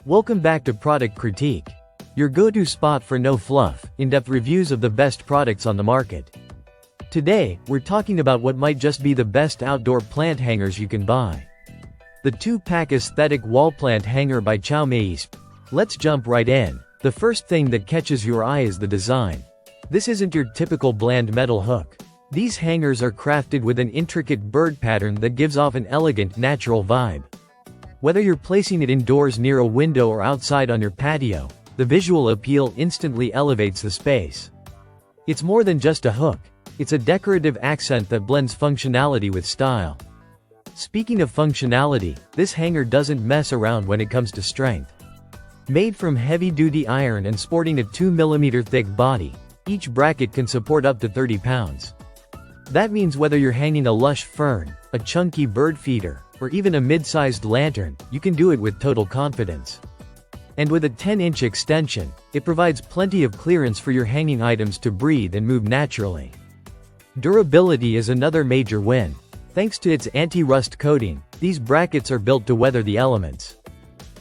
Welcome back to Product Critique, your go-to spot for no fluff, in-depth reviews of the best products on the market. Today, we're talking about what might just be the best outdoor plant hangers you can buy. The 2-pack aesthetic wall plant hanger by Qiaomeiysp. Let's jump right in. The first thing that catches your eye is the design. This isn't your typical bland metal hook. These hangers are crafted with an intricate bird pattern that gives off an elegant, natural vibe. Whether you're placing it indoors near a window or outside on your patio, the visual appeal instantly elevates the space. It's more than just a hook. It's a decorative accent that blends functionality with style. Speaking of functionality, this hanger doesn't mess around when it comes to strength. Made from heavy-duty iron and sporting a 2mm thick body, each bracket can support up to 30 pounds. That means whether you're hanging a lush fern, a chunky bird feeder, or even a mid-sized lantern, you can do it with total confidence. And with a 10-inch extension, it provides plenty of clearance for your hanging items to breathe and move naturally. Durability is another major win. Thanks to its anti-rust coating, these brackets are built to weather the elements.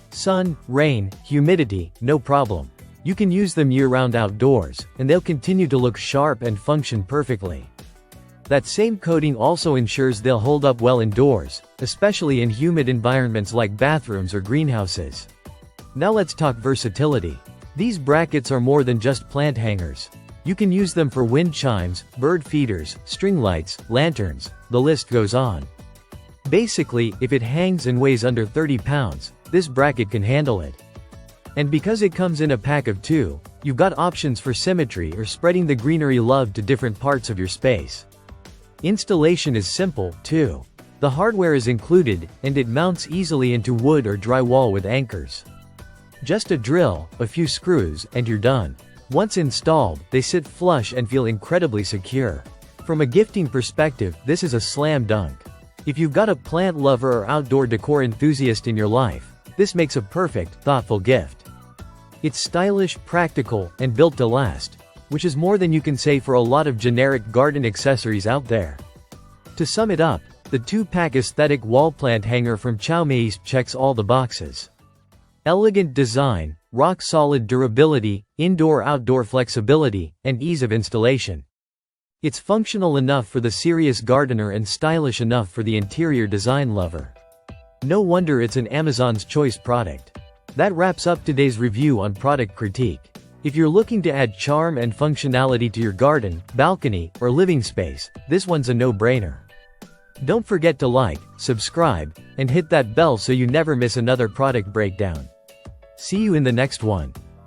Sun, rain, humidity, no problem. You can use them year-round outdoors, and they'll continue to look sharp and function perfectly. That same coating also ensures they'll hold up well indoors, especially in humid environments like bathrooms or greenhouses. Now let's talk versatility. These brackets are more than just plant hangers. You can use them for wind chimes, bird feeders, string lights, lanterns, the list goes on. Basically, if it hangs and weighs under 30 pounds, this bracket can handle it. And because it comes in a pack of 2, you've got options for symmetry or spreading the greenery love to different parts of your space. Installation is simple, too. The hardware is included, and it mounts easily into wood or drywall with anchors. Just a drill, a few screws, and you're done. Once installed, they sit flush and feel incredibly secure. From a gifting perspective, this is a slam dunk. If you've got a plant lover or outdoor decor enthusiast in your life, this makes a perfect, thoughtful gift. It's stylish, practical, and built to last, which is more than you can say for a lot of generic garden accessories out there. To sum it up, the 2-pack aesthetic wall plant hanger from Qiaomeiysp checks all the boxes. Elegant design, rock-solid durability, indoor-outdoor flexibility, and ease of installation. It's functional enough for the serious gardener and stylish enough for the interior design lover. No wonder it's an Amazon's choice product. That wraps up today's review on Product Critique. If you're looking to add charm and functionality to your garden, balcony, or living space, this one's a no-brainer. Don't forget to like, subscribe, and hit that bell so you never miss another product breakdown. See you in the next one.